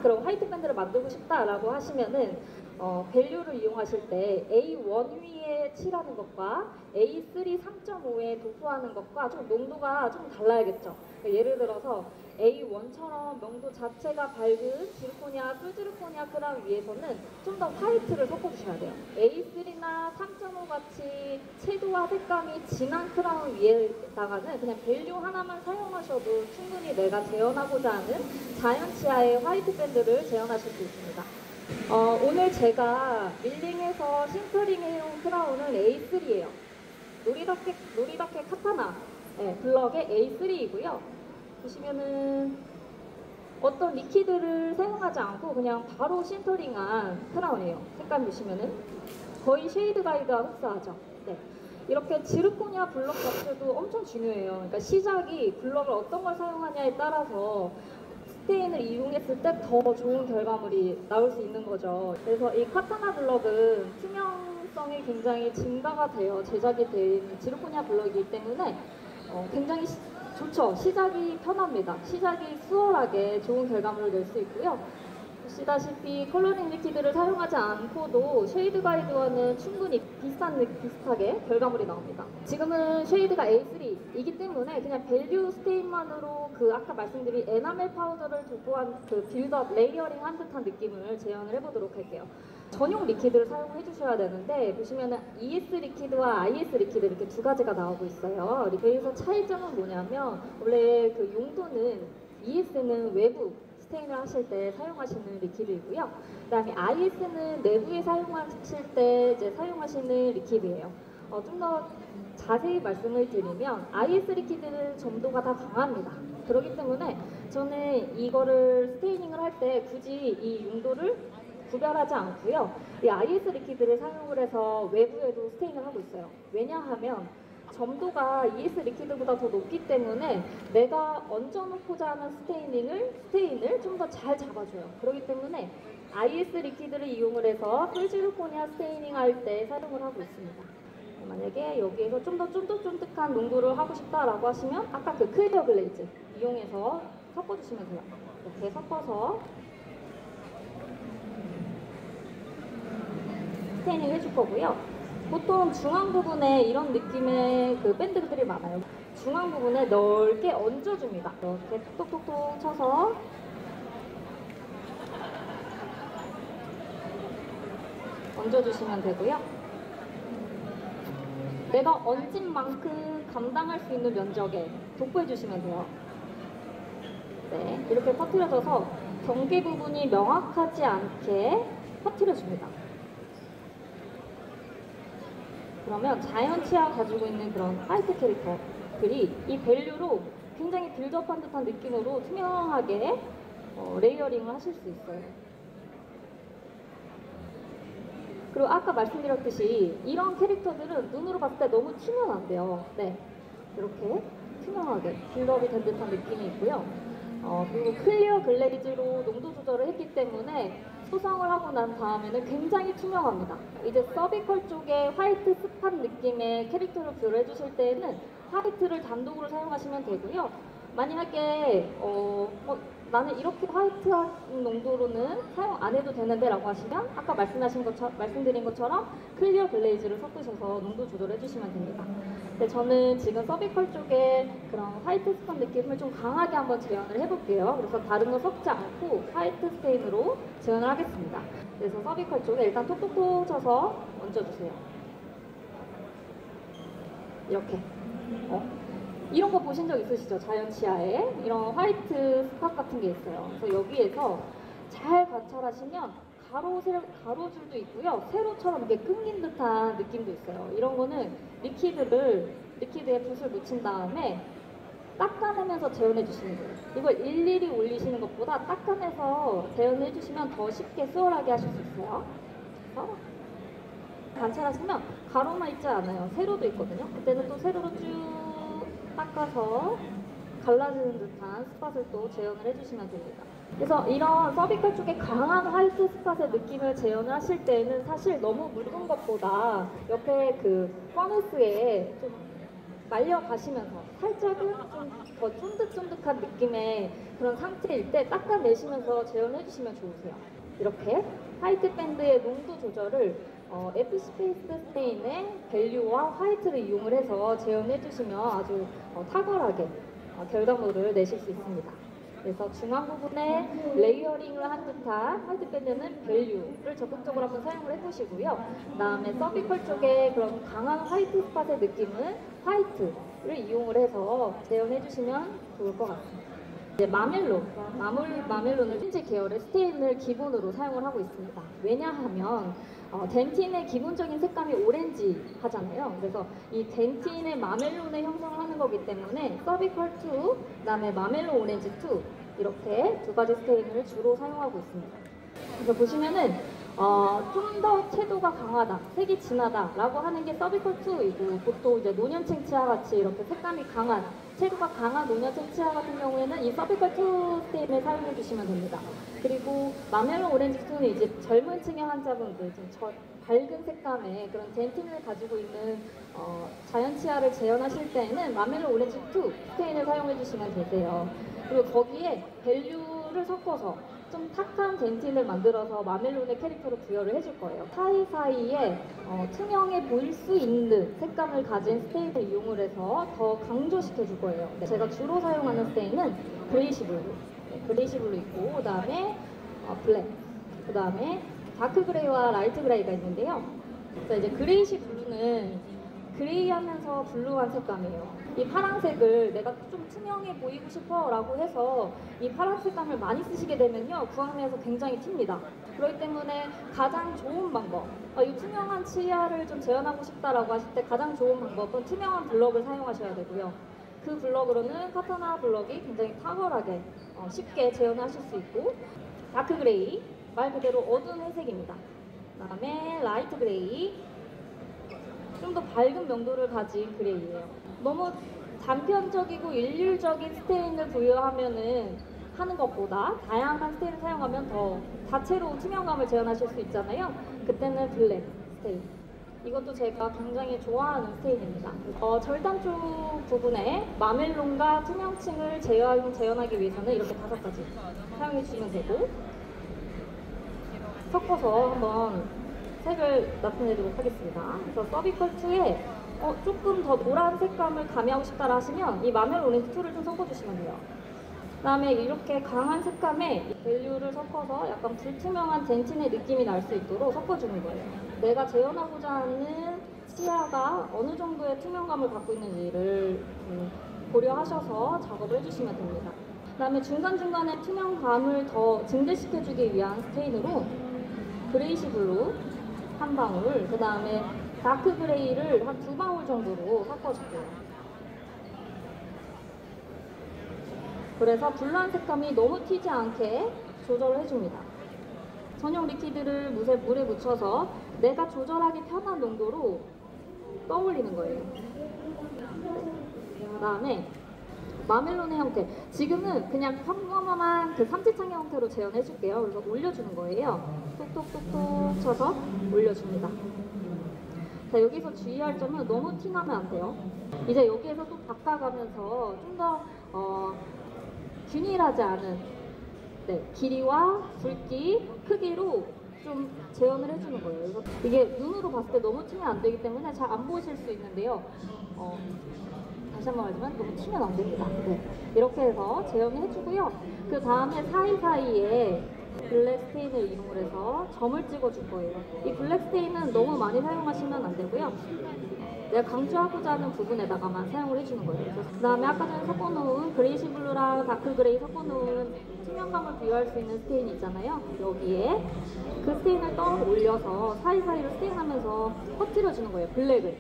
그럼 화이트 밴드를 만들고 싶다라고 하시면은 밸류를 이용하실 때 A1 위에 칠하는 것과 A3 3.5에 도포하는 것과 좀 농도가 좀 달라야겠죠. 그러니까 예를 들어서 A1처럼 농도 자체가 밝은 지르코니아, 뿔지르코니아 크라운 위에서는 좀 더 화이트를 섞어주셔야 돼요. A3나 3.5 같이 채도와 색감이 진한 크라운 위에다가는 그냥 밸류 하나만 사용하셔도 충분히 내가 재현하고자 하는 자연 치아의 화이트 밴드를 재현하실 수 있습니다. 오늘 제가 밀링해서 싱크링 해온 크라운은 A3예요. 노리다케 카타나 블럭의 A3이고요. 보시면은 어떤 리퀴드를 사용하지 않고 그냥 바로 싱크링한 크라운이에요. 색감 보시면은 거의 쉐이드 가이드와 흡사하죠. 네. 이렇게 지르코니아 블럭 자체도 엄청 중요해요. 그러니까 시작이 블럭을 어떤 걸 사용하냐에 따라서 스테인을 이용했을 때 더 좋은 결과물이 나올 수 있는 거죠. 그래서 이 카타나 블럭은 투명성이 굉장히 증가가 돼요. 제작이 된 지르코니아 블럭이기 때문에 굉장히 좋죠. 시작이 편합니다. 시작이 수월하게 좋은 결과물을 낼 수 있고요. 보시다시피 컬러링 리퀴드를 사용하지 않고도 쉐이드 가이드와는 충분히 비슷하게 결과물이 나옵니다. 지금은 쉐이드가 A3이기 때문에 그냥 밸류 스테인만으로 그 아까 말씀드린 에나멜 파우더를 도포한 그 빌드업 레이어링 한 듯한 느낌을 재현을 해보도록 할게요. 전용 리퀴드를 사용해 주셔야 되는데 보시면은 ES 리퀴드와 IS 리퀴드 이렇게 두 가지가 나오고 있어요. 여기서 차이점은 뭐냐면 원래 그 용도는 ES는 외부 스테인을 하실 때 사용하시는 리퀴드이고요. 그 다음에 IS는 내부에 사용하실 때 이제 사용하시는 리퀴드예요. 좀 더 자세히 말씀을 드리면 IS 리퀴드는 점도가 다 강합니다. 그렇기 때문에 저는 이거를 스테이닝을 할 때 굳이 이 용도를 구별하지 않고요. 이 IS 리퀴드를 사용을 해서 외부에도 스테인을 하고 있어요. 왜냐하면 점도가 ES 리퀴드보다 더 높기 때문에 내가 얹어놓고자 하는 스테인을 좀 더 잘 잡아줘요. 그렇기 때문에 IS 리퀴드를 이용을 해서 뿔지르코니아 스테이닝 할 때 사용을 하고 있습니다. 만약에 여기에서 좀 더 쫀득쫀득한 농도를 하고 싶다라고 하시면 아까 그 클리어 글레이즈 이용해서 섞어주시면 돼요. 이렇게 섞어서 스테이닝 해줄 거고요. 보통 중앙 부분에 이런 느낌의 그 밴드들이 많아요. 중앙 부분에 넓게 얹어줍니다. 이렇게 톡톡톡 쳐서 얹어주시면 되고요. 내가 얹은 만큼 감당할 수 있는 면적에 도포해주시면 돼요. 네, 이렇게 퍼뜨려져서 경계 부분이 명확하지 않게 퍼뜨려줍니다. 그러면 자연 치아가 가지고 있는 그런 화이트 캐릭터들이 이 밸류로 굉장히 빌드업한 듯한 느낌으로 투명하게 레이어링을 하실 수 있어요. 그리고 아까 말씀드렸듯이 이런 캐릭터들은 눈으로 봤을 때 너무 튀면 안 돼요. 네, 이렇게 투명하게 빌드업이 된 듯한 느낌이 있고요. 그리고 클리어 글레이즈로 농도 조절을 했기 때문에 소성을 하고 난 다음에는 굉장히 투명합니다. 이제 서비컬 쪽에 화이트 습한 느낌의 캐릭터를 비교해 주실 때에는 화이트를 단독으로 사용하시면 되고요. 만약에 나는 이렇게 화이트한 농도로는 사용 안 해도 되는데 라고 하시면 아까 말씀드린 것처럼 클리어 글레이즈를 섞으셔서 농도 조절해 주시면 됩니다. 근데 저는 지금 서비컬 쪽에 그런 화이트 습한 느낌을 좀 강하게 한번 재현을 해볼게요. 그래서 다른 거 섞지 않고 화이트 스테인으로 재현을 하겠습니다. 그래서 서비컬 쪽에 일단 톡톡톡 쳐서 얹어주세요. 이렇게 이런 거 보신 적 있으시죠? 자연 치아에 이런 화이트 스팟 같은 게 있어요. 그래서 여기에서 잘 관찰하시면 가로줄도 있고요. 세로처럼 이렇게 끊긴 듯한 느낌도 있어요. 이런 거는 리퀴드에 붓을 묻힌 다음에 닦아내면서 재현해 주시는 거예요. 이걸 일일이 올리시는 것보다 닦아내서 재현해 주시면 더 쉽게 수월하게 하실 수 있어요. 그래서 관찰하시면 가로만 있지 않아요. 세로도 있거든요. 그때는 또 세로로 쭉 닦아서 갈라지는 듯한 스팟을 또 재현을 해주시면 됩니다. 그래서 이런 서비컬 쪽에 강한 화이트 스팟의 느낌을 재현을 하실 때는 사실 너무 묽은 것보다 옆에 그 퍼너스에 좀 말려가시면서 살짝은 좀 더 쫀득쫀득한 느낌의 그런 상태일 때 닦아내시면서 재현해주시면 좋으세요. 이렇게 화이트 밴드의 농도 조절을 F 스페이스 스테인의 밸류와 화이트를 이용을 해서 재현해주시면 아주 탁월하게 결과물을 내실 수 있습니다. 그래서 중앙 부분에 레이어링을 한 듯한 화이트 밴드는 밸류를 적극적으로 한번 사용을 해보시고요. 그 다음에 서비컬 쪽에 그런 강한 화이트 스팟의 느낌은 화이트를 이용을 해서 재현해주시면 좋을 것 같습니다. 이제 마멜론을 흰지 계열의 스테인을 기본으로 사용을 하고 있습니다. 왜냐하면 덴틴의 기본적인 색감이 오렌지 하잖아요. 그래서 이 덴틴의 마멜론을 형성을 하는 거기 때문에 서비컬 2, 그 다음에 마멜론 오렌지 2 이렇게 두 가지 스테인을 주로 사용하고 있습니다. 그래서 보시면은 좀 더 채도가 강하다, 색이 진하다 라고 하는 게 서비컬 2이고 보통 이제 노년층 치아 같이 이렇게 색감이 강한 채도가 강한 노년층 치아 같은 경우에는 이 서비컬 2 스테인을 사용해 주시면 됩니다. 그리고 마멜론 오렌지 2는 이제 젊은 층의 환자분들 좀 밝은 색감의 그런 덴틴을 가지고 있는 자연 치아를 재현하실 때에는 마멜론 오렌지 2 스테인을 사용해 주시면 되세요. 그리고 거기에 밸류를 섞어서 좀 탁한 덴틴을 만들어서 마멜론의 캐릭터로 부여를 해줄 거예요. 사이사이에 투명해 보일 수 있는 색감을 가진 스테인을 이용을 해서 더 강조시켜 줄 거예요. 제가 주로 사용하는 스테인은 그레이시 블루, 그레이시 블루 있고 그 다음에 블랙, 그 다음에 다크 그레이와 라이트 그레이가 있는데요. 그래서 이제 그레이시 블루는 그레이하면서 블루한 색감이에요. 이 파란색을 내가 좀 투명해 보이고 싶어 라고 해서 이 파란 색감을 많이 쓰시게 되면요 구강내에서 굉장히 튑니다. 그렇기 때문에 가장 좋은 방법, 이 투명한 치아를 좀 재현하고 싶다라고 하실 때 가장 좋은 방법은 투명한 블럭을 사용하셔야 되고요. 그 블럭으로는 카타나 블럭이 굉장히 탁월하게 쉽게 재현하실 수 있고, 다크 그레이, 말 그대로 어두운 회색입니다. 그 다음에 라이트 그레이, 좀 더 밝은 명도를 가진 그레이예요. 너무 단편적이고 일률적인 스테인을 부여하면은 하는 것보다 다양한 스테인을 사용하면 더 다채로운 투명감을 재현하실 수 있잖아요. 그때는 블랙 스테인. 이것도 제가 굉장히 좋아하는 스테인입니다. 절단 쪽 부분에 마멜론과 투명층을 재현하기 위해서는 이렇게 5가지 사용해 주시면 되고, 섞어서 한번 색을 나타내도록 하겠습니다. 그래서 서비컬 2에 조금 더 노란 색감을 가미하고 싶다 하시면 이 마멜론 오렌지 2를 좀 섞어주시면 돼요. 그 다음에 이렇게 강한 색감에 밸류를 섞어서 약간 불투명한 덴틴의 느낌이 날 수 있도록 섞어주는 거예요. 내가 재현하고자 하는 치아가 어느 정도의 투명감을 갖고 있는지를 고려하셔서 작업을 해주시면 됩니다. 그 다음에 중간중간에 투명감을 더 증대시켜주기 위한 스테인으로 그레이시 블루 한 방울, 그 다음에 다크 그레이를 한 2방울 정도로 섞어줄게요. 그래서 블루한 색감이 너무 튀지 않게 조절을 해줍니다. 전용 리퀴드를 물에 묻혀서 내가 조절하기 편한 농도로 떠올리는 거예요. 그 다음에 마멜론의 형태, 지금은 그냥 평범한 그 삼지창의 형태로 재현해줄게요. 그래서 올려주는 거예요. 톡톡톡톡 쳐서 올려줍니다. 자, 여기서 주의할 점은 너무 티나면 안 돼요. 이제 여기에서 또 바꿔가면서 좀 더 균일하지 않은 길이와 굵기, 크기로 좀 재현을 해주는 거예요. 그래서 이게 눈으로 봤을 때 너무 튀면 안 되기 때문에 잘 안 보이실 수 있는데요. 다시 한번 말하지만 너무 튀면 안 됩니다. 이렇게 해서 재현을 해주고요. 그 다음에 사이사이에 블랙 스테인을 이용을 해서 점을 찍어줄 거예요. 이 블랙 스테인은 너무 많이 사용하시면 안 되고요. 내가 강조하고자 하는 부분에다가만 사용을 해주는 거예요. 그 다음에 아까 전에 섞어놓은 그레이시 블루랑 다크 그레이 섞어놓은 투명감을 부여할 수 있는 스테인 있잖아요. 여기에 그 스테인을 떠 올려서 사이사이로 스테인하면서 퍼뜨려주는 거예요. 블랙을.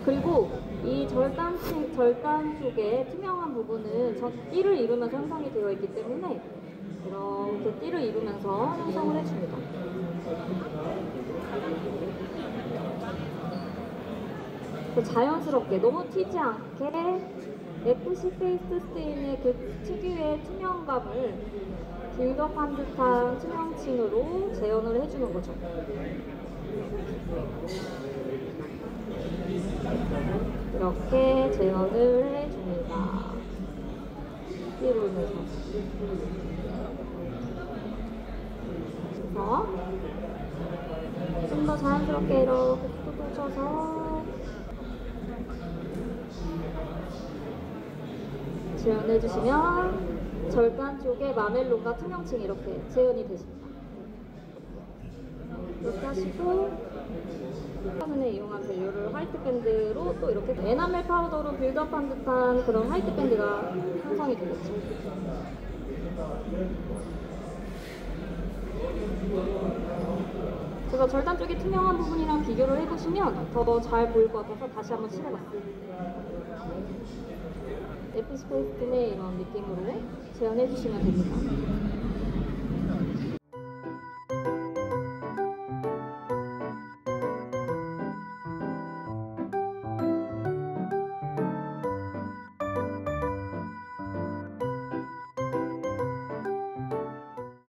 그리고 이 절단 쪽에 투명한 부분은 띠를 이루면서 형성이 되어 있기 때문에 이렇게 띠를 이루면서 형성을 해줍니다. 자연스럽게 너무 튀지 않게 FC 페이스 스테인의 그 특유의 투명감을 빌드업한 듯한 투명층으로 재현을 해주는 거죠. 이렇게 재현을 해줍니다. 이론에서. 그래서 좀 더 자연스럽게 이렇게 툭툭 쳐서 재현해주시면 절단 쪽에 마멜론과 투명층이 이렇게 재현이 되십니다. 이렇게 하시고 화면에 이용한 밸류를 화이트 밴드로 또 이렇게 에나멜 파우더로 빌드업한 듯한 그런 화이트 밴드가 형성이 되겠죠. 제가 절단 쪽이 투명한 부분이랑 비교를 해보시면 더 잘 보일 것 같아서 다시 한번 칠해봤어요. FC 페이스틴의 이런 느낌으로 재현해주시면 됩니다.